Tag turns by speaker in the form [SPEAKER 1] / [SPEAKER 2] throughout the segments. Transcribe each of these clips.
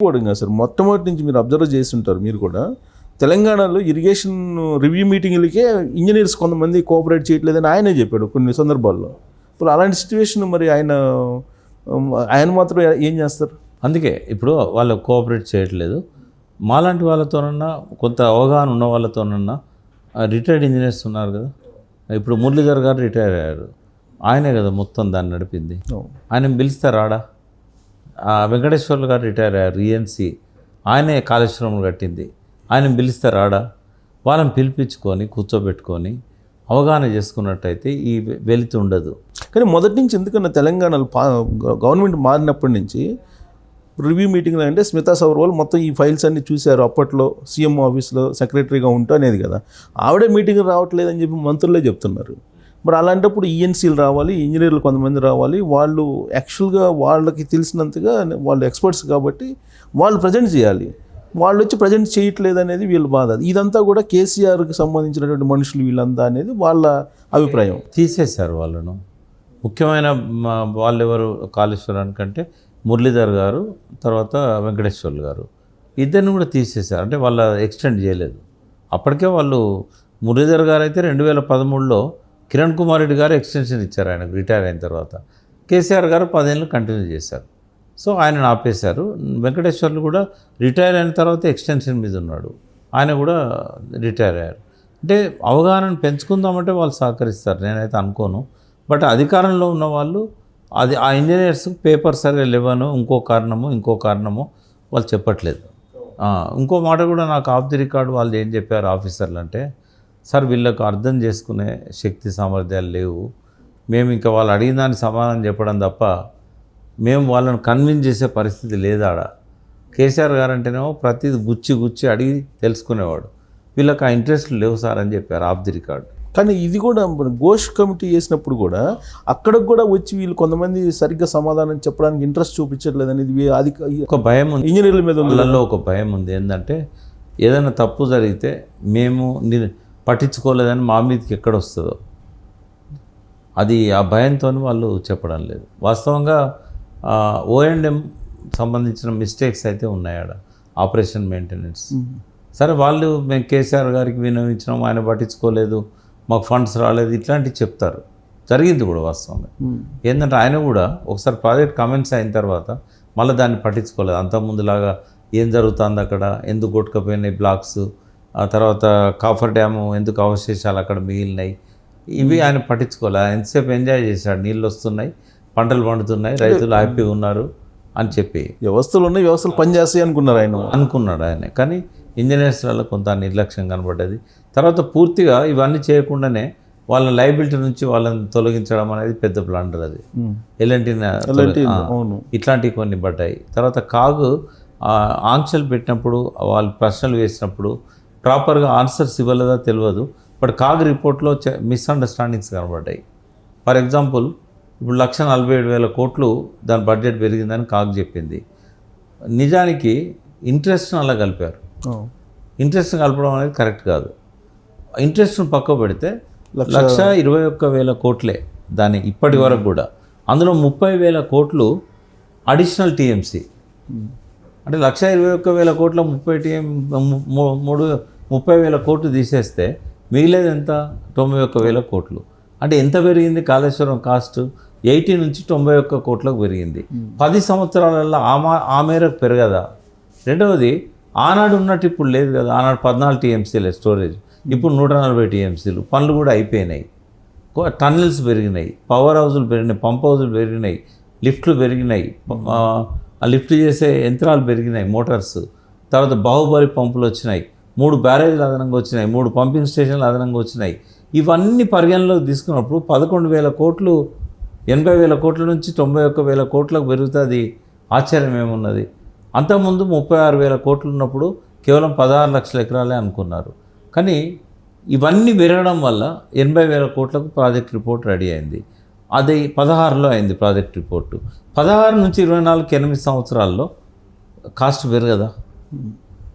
[SPEAKER 1] కూడా సార్ మొట్టమొదటి నుంచి మీరు అబ్జర్వ్ చేసి ఉంటారు మీరు కూడా. తెలంగాణలో ఇరిగేషన్ రివ్యూ మీటింగ్లకే ఇంజనీర్స్ కొంతమంది కోఆపరేట్ చేయట్లేదని ఆయనే చెప్పాడు కొన్ని సందర్భాల్లో. ఇప్పుడు అలాంటి సిచ్యువేషన్ మరి ఆయన మాత్రం ఏం చేస్తారు?
[SPEAKER 2] అందుకే ఇప్పుడు వాళ్ళు కోఆపరేట్ చేయట్లేదు. మాలాంటి వాళ్ళతోనన్నా కొంత అవగాహన ఉన్న వాళ్ళతోనన్నా రిటైర్డ్ ఇంజనీర్స్ ఉన్నారు కదా. ఇప్పుడు మురళీధర్ గారు రిటైర్ అయ్యారు, ఆయనే కదా మొత్తం దాన్ని నడిపింది. ఆయన పిలిస్తే రాడా? వెంకటేశ్వర్లు గారు రిటైర్ అయ్యారు, ఈఎన్సీ, ఆయనే కాళేశ్వరం కట్టింది, ఆయన పిలిస్తే రాడా? వాళ్ళని పిలిపించుకొని కూర్చోబెట్టుకొని అవగాహన చేసుకున్నట్టయితే ఈ వెలితి ఉండదు.
[SPEAKER 1] కానీ మొదటి నుంచి ఎందుకన్నా తెలంగాణలో గవర్నమెంట్ మారినప్పటి నుంచి రివ్యూ మీటింగ్లో అంటే స్మితా సబర్వాల్ మొత్తం ఈ ఫైల్స్ అన్ని చూశారు. అప్పట్లో సీఎం ఆఫీస్లో సెక్రటరీగా ఉంటా అనేది కదా, ఆవిడే మీటింగ్ రావట్లేదని చెప్పి మంత్రులే చెప్తున్నారు. మరి అలాంటప్పుడు ఈఎన్సీలు రావాలి, ఇంజనీర్లు కొంతమంది రావాలి, వాళ్ళు యాక్చువల్గా వాళ్ళకి తెలిసినంతగా వాళ్ళు ఎక్స్పర్ట్స్ కాబట్టి వాళ్ళు ప్రజెంట్ చేయాలి. వాళ్ళు వచ్చి ప్రజెంట్ చేయట్లేదు అనేది వీళ్ళ బాధ. ఇదంతా కూడా కేసీఆర్కి సంబంధించినటువంటి మనుషులు వీళ్ళంతా అనేది వాళ్ళ అభిప్రాయం.
[SPEAKER 2] తీసేశారు వాళ్ళను. ముఖ్యమైన వాళ్ళు ఎవరు కాళేశ్వరానికంటే మురళీధర్ గారు, తర్వాత వెంకటేశ్వర్లు గారు, ఇద్దరిని కూడా తీసేశారు. అంటే వాళ్ళ ఎక్స్టెండ్ చేయలేదు. అప్పటికే వాళ్ళు మురళీధర్ గారు అయితే 2013లో కిరణ్ కుమార్ రెడ్డి గారు ఎక్స్టెన్షన్ ఇచ్చారు ఆయనకు రిటైర్ అయిన తర్వాత. కేసీఆర్ గారు 10 ఏళ్ళు కంటిన్యూ చేశారు. సో ఆయనను ఆపేశారు. వెంకటేశ్వర్లు కూడా రిటైర్ అయిన తర్వాత ఎక్స్టెన్షన్ మీద ఉన్నాడు, ఆయన కూడా రిటైర్ అయ్యారు. అంటే అవగాహనను పెంచుకుందామంటే వాళ్ళు సహకరిస్తారు, నేనైతే అనుకోను. బట్ అధికారంలో ఉన్న వాళ్ళు అది ఆ ఇంజనీర్స్ పేపర్ సరిగా లేవను, ఇంకో కారణమో వాళ్ళు చెప్పట్లేదు. ఇంకో మాట కూడా నాకు ఆఫ్ ది రికార్డ్ వాళ్ళు ఏం చెప్పారు ఆఫీసర్లు అంటే, సార్ వీళ్ళకు అర్థం చేసుకునే శక్తి సామర్థ్యాలు లేవు, మేము ఇంకా వాళ్ళు అడిగిన దానికి సమాధానం చెప్పడం తప్ప మేము వాళ్ళని కన్విన్స్ చేసే పరిస్థితి లేదాడ. కేసీఆర్ గారు అంటేనేమో ప్రతిది గుచ్చి అడిగి తెలుసుకునేవాడు, వీళ్ళకి ఆ ఇంట్రెస్ట్ లేవు సార్ అని చెప్పారు ఆఫ్ ది రికార్డ్.
[SPEAKER 1] కానీ ఇది కూడా ఘోష్ కమిటీ చేసినప్పుడు కూడా అక్కడికి కూడా వచ్చి వీళ్ళు కొంతమంది సరిగ్గా సమాధానం చెప్పడానికి ఇంట్రెస్ట్ చూపించట్లేదు అనేది అది
[SPEAKER 2] ఒక భయం ఉంది
[SPEAKER 1] ఇంజనీర్ల మీద.
[SPEAKER 2] వాళ్ళలో ఒక భయం ఉంది ఏంటంటే ఏదైనా తప్పు జరిగితే మేము పట్టించుకోలేదని మా మీదకి ఎక్కడ వస్తుందో, అది ఆ భయంతో వాళ్ళు చెప్పడం లేదు. వాస్తవంగా O&M సంబంధించిన మిస్టేక్స్ అయితే ఉన్నాయాడ, ఆపరేషన్ మెయింటెనెన్స్. సరే వాళ్ళు మేము కేసీఆర్ గారికి విన్నవించినాం, ఆయన పట్టించుకోలేదు, మాకు ఫండ్స్ రాలేదు, ఇట్లాంటివి చెప్తారు. జరిగింది కూడా వాస్తవంగా. ఏంటంటే ఆయన కూడా ఒకసారి ప్రాజెక్ట్ కమెంట్స్ అయిన తర్వాత మళ్ళీ దాన్ని పట్టించుకోలేదు. అంతకుముందులాగా ఏం జరుగుతుంది అక్కడ, ఎందుకు కొట్టుకుపోయినాయి బ్లాక్స్, ఆ తర్వాత కాఫర్ డ్యాము ఎందుకు అవశేషాలు అక్కడ మిగిలినాయి, ఇవి ఆయన పట్టించుకోలేదు. ఆయన ఎంతసేపు ఎంజాయ్ చేశాడు, నీళ్ళు వస్తున్నాయి, పంటలు పండుతున్నాయి, రైతులు హ్యాపీగా ఉన్నారు అని చెప్పి.
[SPEAKER 1] వ్యవస్థలు ఉన్నాయి, వ్యవస్థలు పనిచేస్తాయి
[SPEAKER 2] అనుకున్నాడు ఆయన. కానీ ఇంజనీర్స్లలో కొంత నిర్లక్ష్యం కనబడ్డది. తర్వాత పూర్తిగా ఇవన్నీ చేయకుండానే వాళ్ళ లయబిలిటీ నుంచి వాళ్ళని తొలగించడం అనేది పెద్ద బ్లండర్. అది ఎలాంటి ఇట్లాంటివి కొన్ని పడ్డాయి. తర్వాత కాగు ఆంక్షలు పెట్టినప్పుడు వాళ్ళు ప్రశ్నలు వేసినప్పుడు ప్రాపర్గా ఆన్సర్స్ ఇవ్వలేదా తెలియదు. బట్ కాగ్ రిపోర్ట్లో మిస్అండర్స్టాండింగ్స్ కనబడ్డాయి. ఫర్ ఎగ్జాంపుల్ ఇప్పుడు 1,47,000 కోట్లు దాని బడ్జెట్ పెరిగిందని కాగ్ చెప్పింది. నిజానికి ఇంట్రెస్ట్ను అలా కలిపారు. ఇంట్రెస్ట్ని కలపడం అనేది కరెక్ట్ కాదు. ఇంట్రెస్ట్ను పక్క పెడితే 1,21,000 కోట్లే దాని ఇప్పటి వరకు కూడా. అందులో 30,000 కోట్లు అడిషనల్ టీఎంసీ. అంటే 1,21,000 కోట్ల 30,000 కోట్లు తీసేస్తే మిగిలేదు ఎంత? 91,000 కోట్లు. అంటే ఎంత పెరిగింది కాళేశ్వరం కాస్ట్? 80 నుంచి 91 కోట్లకు పెరిగింది. 10 సంవత్సరాలలో ఆ మేరకు పెరగదా? రెండవది ఆనాడు ఉన్నట్టు ఇప్పుడు లేదు కదా. ఆనాడు 14 టీఎంసీలే స్టోరేజ్, ఇప్పుడు 140 టీఎంసీలు. పనులు కూడా అయిపోయినాయి, టన్నెల్స్ పెరిగినాయి, పవర్ హౌజులు పెరిగినాయి, పంప్ హౌజులు పెరిగినాయి, లిఫ్ట్లు పెరిగినాయి, ఆ లిఫ్ట్ చేసే యంత్రాలు పెరిగినాయి, మోటార్స్. తర్వాత బాహుబలి పంపులు వచ్చినాయి, 3 బ్యారేజ్లు అదనంగా వచ్చినాయి, 3 పంపింగ్ స్టేషన్లు అదనంగా వచ్చినాయి. ఇవన్నీ పరిగణలోకి తీసుకున్నప్పుడు 11,000 కోట్లు 80,000 కోట్ల నుంచి 91,000 కోట్లకు పెరుగుతుంది. ఆశ్చర్యం ఏమున్నది? అంతకుముందు 36,000 కోట్లు ఉన్నప్పుడు కేవలం 16 లక్షల ఎకరాలే అనుకున్నారు. కానీ ఇవన్నీ పెరగడం వల్ల 80,000 కోట్లకు ప్రాజెక్ట్ రిపోర్ట్ రెడీ అయింది. అది 16లో అయింది ప్రాజెక్ట్ రిపోర్టు. 16 నుంచి 24కి 8 సంవత్సరాల్లో కాస్ట్ పెరగదా?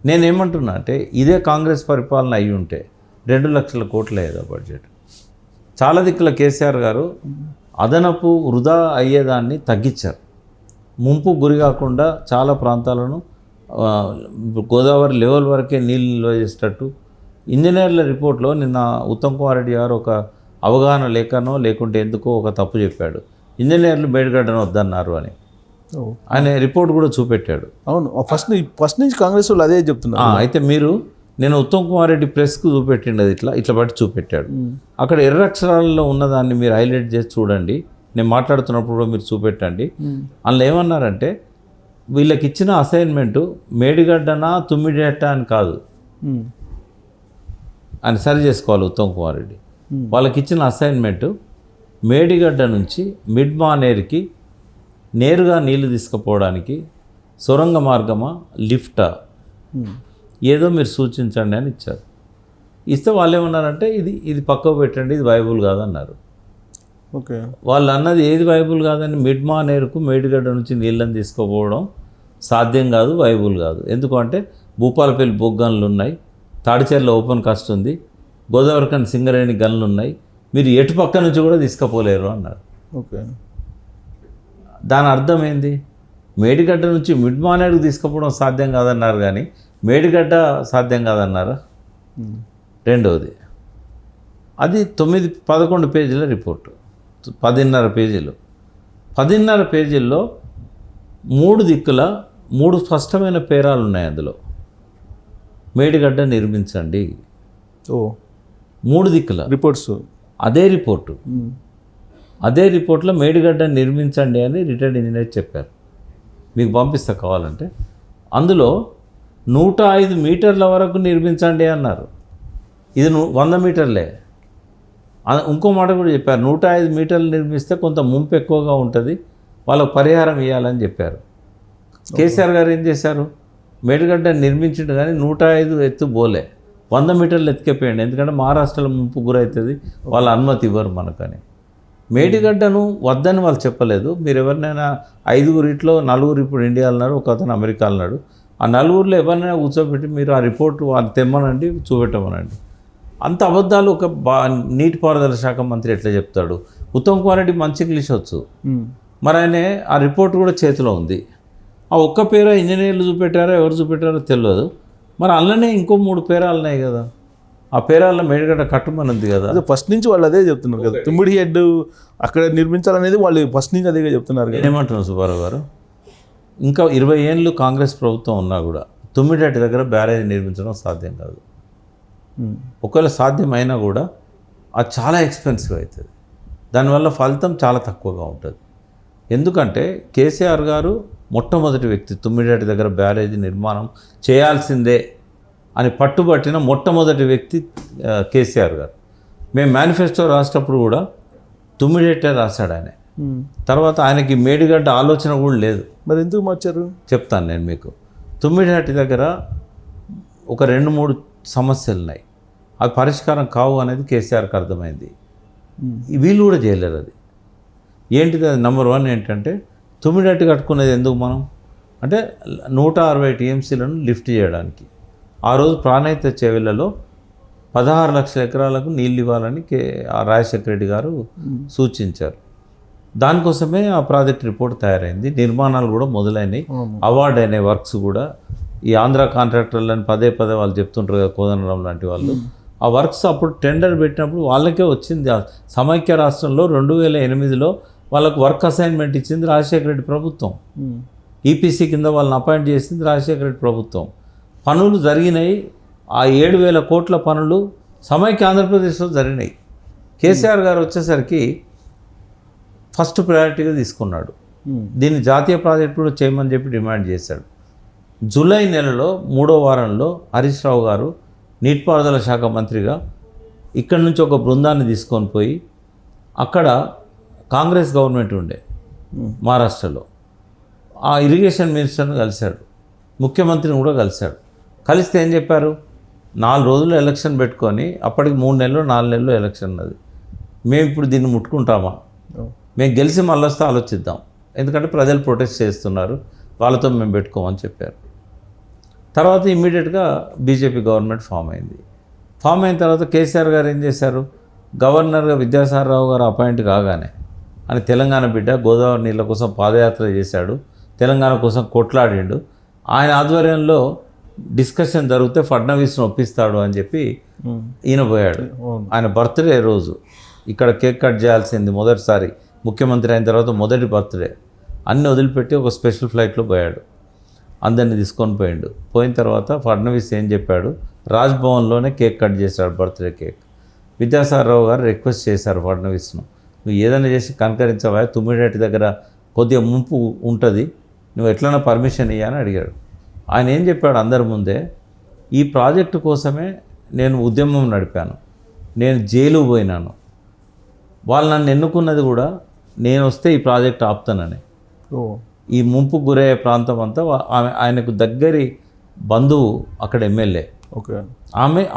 [SPEAKER 2] నేనేమంటున్నా అంటే ఇదే కాంగ్రెస్ పరిపాలన అయ్యి ఉంటే 2 లక్షల కోట్ల అయ్యేదా బడ్జెట్. చాలా దిక్కుల కేసీఆర్ గారు అదనపు వృధా అయ్యేదాన్ని తగ్గించారు. ముంపు గురి కాకుండా చాలా ప్రాంతాలను గోదావరి లెవెల్ వరకే నీళ్ళు నిల్వ చేసేటట్టు ఇంజనీర్ల రిపోర్ట్లో నిన్న ఉత్తమ్ కుమార్ రెడ్డి గారు ఒక అవగాహన లేకనో లేకుంటే ఎందుకో ఒక తప్పు చెప్పాడు. ఇంజనీర్లు మేడిగడ్డను వద్దన్నారు అని ఆయన రిపోర్ట్ కూడా చూపెట్టాడు.
[SPEAKER 1] అవును, ఫస్ట్ నుంచి కాంగ్రెస్ వాళ్ళు అదే చెప్తున్నారు.
[SPEAKER 2] అయితే మీరు నేను ఉత్తమ్ కుమార్ రెడ్డి ప్రెస్కు చూపెట్టిండు, అది ఇట్లా బట్టి చూపెట్టాడు. అక్కడ ఎర్ర అక్షరాలలో ఉన్నదాన్ని మీరు హైలైట్ చేసి చూడండి, నేను మాట్లాడుతున్నప్పుడు కూడా మీరు చూపెట్టండి. అందులో ఏమన్నారంటే వీళ్ళకి ఇచ్చిన అసైన్మెంటు మేడిగడ్డనా తుమ్మిడిగట్ట అని కాదు అని సరి చేసుకోవాలి ఉత్తమ్ కుమార్ రెడ్డి. వాళ్ళకి ఇచ్చిన అసైన్మెంటు మేడిగడ్డ నుంచి మిడ్ మానేరుకి నేరుగా నీళ్లు తీసుకుపోవడానికి సొరంగ మార్గమా లిఫ్టా ఏదో మీరు సూచించండి అని ఇచ్చారు. ఇస్తే వాళ్ళు ఏమన్నారంటే ఇది పక్కకు పెట్టండి, ఇది వైబుల్ కాదన్నారు.
[SPEAKER 1] ఓకే,
[SPEAKER 2] వాళ్ళు అన్నది ఏది వైబుల్ కాదని మిడ్ మానేరుకు మేడిగడ్డ నుంచి నీళ్ళని తీసుకుపోవడం సాధ్యం కాదు, వైబుల్ కాదు. ఎందుకంటే భూపాలపల్లి బొగ్గన్లు ఉన్నాయి, తాడిచెర్ల ఓపెన్ కాస్ట్ ఉంది, గోదావరికని సింగరేణి గన్లు ఉన్నాయి, మీరు ఎటు పక్క నుంచి కూడా తీసుకుపోలేరు అన్నారు.
[SPEAKER 1] ఓకే,
[SPEAKER 2] దాని అర్థం ఏంది? మేడిగడ్డ నుంచి మిడ్ మానేరుకు తీసుకుపోవడం సాధ్యం కాదన్నారు కానీ మేడిగడ్డ సాధ్యం కాదన్నారా? రెండవది, అది 9-11 పేజీల రిపోర్టు, 10.5 పేజీలు. 10.5 పేజీల్లో 3 దిక్కుల 3 స్పష్టమైన పేరాలు ఉన్నాయి. అందులో మేడిగడ్డ నిర్మించండి, 3 దిక్కుల రిపోర్ట్స్. అదే రిపోర్ట్లో మేడిగడ్డ నిర్మించండి అని రిటైర్డ్ ఇంజనీర్ చెప్పారు. మీకు పంపిస్తా కావాలంటే. అందులో 105 మీటర్ల వరకు నిర్మించండి అన్నారు. ఇది 100 మీటర్లే. ఇంకో మాట కూడా చెప్పారు, 105 మీటర్లు నిర్మిస్తే కొంత ముంపు ఎక్కువగా ఉంటుంది, వాళ్ళకు పరిహారం ఇవ్వాలని చెప్పారు. కేసీఆర్ గారు ఏం చేశారు? మేడిగడ్డ నిర్మించిండు కానీ 105 ఎత్తు పోలే, 100 మీటర్లు ఎత్తుకెపోయండి, ఎందుకంటే మహారాష్ట్రలో ముంపు గురవుతుంది, వాళ్ళ అనుమతి ఇవ్వరు మనకని. మేడిగడ్డను వద్దని వాళ్ళు చెప్పలేదు. మీరు ఎవరినైనా 5 4 ఇప్పుడు ఇండియా అన్నారు, ఒక అతను అమెరికా అన్నాడు. ఆ 4 ఎవరినైనా కూర్చోబెట్టి మీరు ఆ రిపోర్టు వాళ్ళు తెమ్మనండి, చూపెట్టమనండి. అంత అబద్ధాలు ఒక నీటిపారుదల శాఖ మంత్రి ఎట్లా చెప్తాడు? ఉత్తమ్ కుమార్ రెడ్డి మంచి ఇంగ్లీష్ వచ్చు, మరి ఆయన ఆ రిపోర్ట్ కూడా చేతిలో ఉంది. ఆ ఒక్క పేర ఇంజనీర్లు చూపెట్టారో ఎవరు చూపెట్టారో తెలియదు. మరి అందులోనే ఇంకో 3 పేరాలు ఉన్నాయి కదా, ఆ పేరాల్లో మేడిగడ్డ కట్టుమని ఉంది కదా.
[SPEAKER 1] అదే ఫస్ట్ నుంచి వాళ్ళు అదే చెప్తున్నారు కదా, తుమ్మిడి హెడ్ అక్కడ నిర్మించాలనేది వాళ్ళు ఫస్ట్ నుంచి అదే చెప్తున్నారు కదా.
[SPEAKER 2] ఏమంటున్నారు సుబ్బారావు గారు? ఇంకా 20 ఏళ్ళు కాంగ్రెస్ ప్రభుత్వం ఉన్నా కూడా తుమ్మిడిహెడ్ దగ్గర బ్యారేజ్ నిర్మించడం సాధ్యం కాదు. ఒకవేళ సాధ్యమైనా కూడా అది చాలా ఎక్స్పెన్సివ్ అవుతుంది, దానివల్ల ఫలితం చాలా తక్కువగా ఉంటుంది. ఎందుకంటే కేసీఆర్ గారు మొట్టమొదటి వ్యక్తి తుమ్మిడిహెడ్ దగ్గర బ్యారేజ్ నిర్మాణం చేయాల్సిందే అని పట్టుబట్టిన మొట్టమొదటి వ్యక్తి కేసీఆర్ గారు. మేము మేనిఫెస్టో రాసేటప్పుడు కూడా తుమ్మిడిహెట్టే రాశాడు ఆయన. తర్వాత ఆయనకి మేడిగడ్డ ఆలోచన కూడా లేదు.
[SPEAKER 1] మరి ఎందుకు మార్చారు
[SPEAKER 2] చెప్తాను నేను మీకు. తుమ్మిడిహెట్ దగ్గర ఒక 2-3 సమస్యలు ఉన్నాయి, అవి పరిష్కారం కావు అనేది కేసీఆర్కి అర్థమైంది. వీళ్ళు కూడా చేయలేరు. అది ఏంటిది? అది నెంబర్ 1 ఏంటంటే తుమ్మిడిహెట్ కట్టుకునేది ఎందుకు మనం అంటే 160 టీఎంసీలను లిఫ్ట్ చేయడానికి. ఆ రోజు ప్రాణహిత చేవెళ్లలో 16 లక్షల ఎకరాలకు నీళ్ళు ఇవ్వాలని రాజశేఖర రెడ్డి గారు సూచించారు. దానికోసమే ఆ ప్రాజెక్ట్ రిపోర్ట్ తయారైంది, నిర్మాణాలు కూడా మొదలైనవి, అవార్డు అయిన వర్క్స్ కూడా. ఈ ఆంధ్ర కాంట్రాక్టర్లని పదే వాళ్ళు చెప్తుంటారు కదా, కోదండరాం లాంటి వాళ్ళు. ఆ వర్క్స్ అప్పుడు టెండర్ పెట్టినప్పుడు వాళ్ళకే వచ్చింది. సమైక్య రాష్ట్రంలో 2008లో వాళ్ళకు వర్క్ అసైన్మెంట్ ఇచ్చింది రాజశేఖర రెడ్డి ప్రభుత్వం. ఈపీసీ కింద వాళ్ళని అపాయింట్ చేసింది రాజశేఖర రెడ్డి ప్రభుత్వం. పనులు జరిగినాయి. ఆ 7,000 కోట్ల పనులు సమైక్య ఆంధ్రప్రదేశ్లో జరిగినాయి. కేసీఆర్ గారు వచ్చేసరికి ఫస్ట్ ప్రయారిటీగా తీసుకున్నాడు. దీన్ని జాతీయ ప్రాజెక్టు కూడా చేయమని చెప్పి డిమాండ్ చేశాడు. జూలై నెలలో 3వ వారంలో హరీష్ రావు గారు నీటిపారుదల శాఖ మంత్రిగా ఇక్కడి నుంచి ఒక బృందాన్ని తీసుకొని పోయి అక్కడ కాంగ్రెస్ గవర్నమెంట్ ఉండే మహారాష్ట్రలో ఆ ఇరిగేషన్ మినిస్టర్ని కలిశాడు, ముఖ్యమంత్రిని కూడా కలిశాడు. కలిస్తే ఏం చెప్పారు? 4 రోజులు ఎలక్షన్ పెట్టుకొని, అప్పటికి 3 నెలలు 4 నెలలు ఎలక్షన్ ఉన్నది, మేము ఇప్పుడు దీన్ని ముట్టుకుంటామా, మేము గెలిచి మళ్ళీ వస్తే ఆలోచిద్దాం, ఎందుకంటే ప్రజలు ప్రొటెస్ట్ చేస్తున్నారు, వాళ్ళతో మేము పెట్టుకోమని చెప్పారు. తర్వాత ఇమ్మీడియట్గా బీజేపీ గవర్నమెంట్ ఫామ్ అయింది. ఫామ్ అయిన తర్వాత కేసీఆర్ గారు ఏం చేశారు? గవర్నర్గా విద్యాసాగర్ రావు గారు అపాయింట్ కాగానే అని తెలంగాణ బిడ్డ గోదావరి నీళ్ళ కోసం పాదయాత్ర చేశాడు, తెలంగాణ కోసం కొట్లాడిండు. ఆయన ఆధ్వర్యంలో డిస్కషన్ జరిగితే ఫడ్నవీస్ను ఒప్పిస్తాడు అని చెప్పి ఈయన పోయాడు. ఆయన బర్త్డే రోజు ఇక్కడ కేక్ కట్ చేయాల్సింది మొదటిసారి ముఖ్యమంత్రి అయిన తర్వాత మొదటి బర్త్డే అన్నీ వదిలిపెట్టి ఒక స్పెషల్ ఫ్లైట్లో పోయాడు. అందరినీ తీసుకొని పోయిండు. పోయిన తర్వాత ఫడ్నవీస్ ఏం చెప్పాడు, రాజ్భవన్లోనే కేక్ కట్ చేశాడు బర్త్డే కేక్. విద్యాసాగరరావు గారు రిక్వెస్ట్ చేశారు ఫడ్నవీస్ను, నువ్వు ఏదైనా చేసి కనకరించవా, తుమ్మిడేటి దగ్గర కొద్దిగా ముంపు ఉంటుంది, నువ్వు ఎట్లన్నా పర్మిషన్ ఇవ్వని అడిగాడు. ఆయన ఏం చెప్పాడు అందరి ముందే, ఈ ప్రాజెక్టు కోసమే నేను ఉద్యమం నడిపాను, నేను జైలు పోయినాను, వాళ్ళు నన్ను ఎన్నుకున్నది కూడా నేను వస్తే ఈ ప్రాజెక్ట్ ఆపుతానని. ఈ ముంపు గురయ్యే ప్రాంతం అంతా ఆయనకు దగ్గరి బంధువు అక్కడ ఎమ్మెల్యే,
[SPEAKER 1] ఓకే,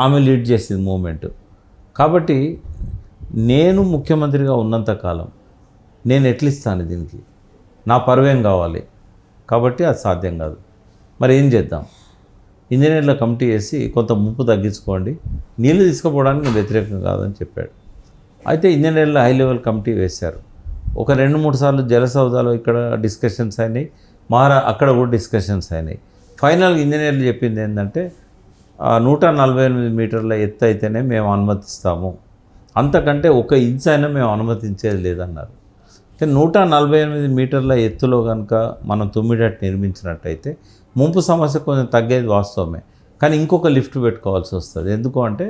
[SPEAKER 2] ఆమె లీడ్ చేసింది మూమెంట్. కాబట్టి నేను ముఖ్యమంత్రిగా ఉన్నంతకాలం నేను ఎట్లిస్తాను దీనికి, నా పరువేం కావాలి, కాబట్టి అది సాధ్యం కాదు. మరి ఏం చేద్దాం, ఇంజనీర్ల కమిటీ వేసి కొంత ముంపు తగ్గించుకోండి, నీళ్లు తీసుకుపోవడానికి నేను వ్యతిరేకం కాదని చెప్పాడు. అయితే ఇంజనీర్ల హై లెవెల్ కమిటీ వేశారు. ఒక 2-3 సార్లు జలసౌదాలో ఇక్కడ డిస్కషన్స్ అయినాయి, అక్కడ కూడా డిస్కషన్స్ అయినాయి. ఫైనల్ ఇంజనీర్లు చెప్పింది ఏంటంటే 148 మీటర్ల ఎత్తు అయితేనే మేము అనుమతిస్తాము, అంతకంటే 1 ఇంచ్ అయినా మేము అనుమతించేది లేదన్నారు. 148 మీటర్ల ఎత్తులో కనుక మనం తుమ్మిడట్ నిర్మించినట్టయితే ముంపు సమస్య కొంచెం తగ్గేది వాస్తవమే, కానీ ఇంకొక లిఫ్ట్ పెట్టుకోవాల్సి వస్తుంది. ఎందుకు అంటే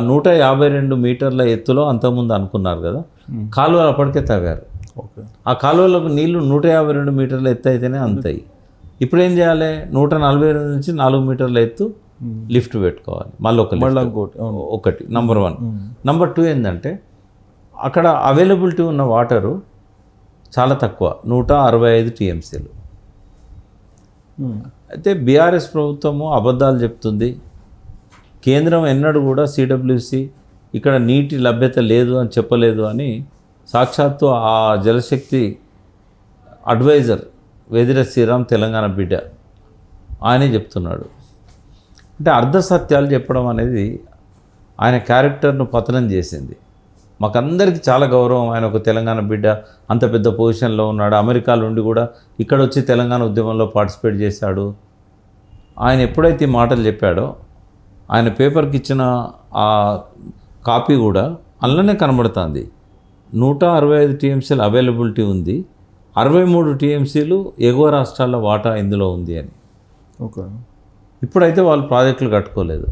[SPEAKER 2] 152 మీటర్ల ఎత్తులో అంతకుముందు అనుకున్నారు కదా, కాలువలు అప్పటికే తవ్వారు. ఆ కాలువలకు నీళ్లు 152 మీటర్ల ఎత్తు అయితేనే అంతాయి. ఇప్పుడు ఏం చేయాలి, 148 నుంచి 4 మీటర్ల ఎత్తు లిఫ్ట్ పెట్టుకోవాలి, మళ్ళీ ఒకటి నంబర్ 1. నంబర్ 2 ఏంటంటే అక్కడ అవైలబిలిటీ ఉన్న వాటరు చాలా తక్కువ, 165 టీఎంసీలు. అయితే బీఆర్ఎస్ ప్రభుత్వము అబద్ధాలు చెప్తుంది. కేంద్రం ఎన్నడూ కూడా సిడబ్ల్యూసి ఇక్కడ నీటి లభ్యత లేదు అని చెప్పలేదు అని సాక్షాత్తు ఆ జలశక్తి అడ్వైజర్ వేదిర శ్రీరామ్ తెలంగాణ బిడ్డ ఆయనే చెప్తున్నాడు. అంటే అర్ధసత్యాలు చెప్పడం అనేది ఆయన క్యారెక్టర్ను పతనం చేసింది. మాకందరికీ చాలా గౌరవం, ఆయన ఒక తెలంగాణ బిడ్డ, అంత పెద్ద పొజిషన్లో ఉన్నాడు, అమెరికాలో ఉండి కూడా ఇక్కడ వచ్చి తెలంగాణ ఉద్యమంలో పార్టిసిపేట్ చేశాడు. ఆయన ఎప్పుడైతే ఈ మాటలు చెప్పాడో ఆయన పేపర్కి ఇచ్చిన ఆ కాపీ కూడా అందులోనే కనబడుతుంది. 165 టీఎంసీలు అవైలబిలిటీ ఉంది, 63 టీఎంసీలు ఎగువ రాష్ట్రాల వాటా ఇందులో ఉంది అని.
[SPEAKER 1] ఓకే,
[SPEAKER 2] ఇప్పుడైతే వాళ్ళు ప్రాజెక్టులు కట్టుకోలేదు,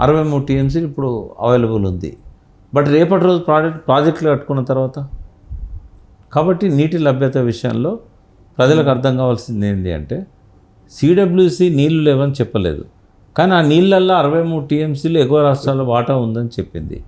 [SPEAKER 2] 63 టీఎంసీలు ఇప్పుడు అవైలబుల్ ఉంది. బట్ రేపటి రోజు ప్రాజెక్టులు కట్టుకున్న తర్వాత, కాబట్టి నీటి లభ్యత విషయంలో ప్రజలకు అర్థం కావాల్సింది ఏంటి అంటే సిడబ్ల్యూసి నీళ్లు లేవని చెప్పలేదు, కానీ ఆ నీళ్ళల్లో 63 టీఎంసీలు ఎగువ రాష్ట్రాల వాటా ఉందని చెప్పింది.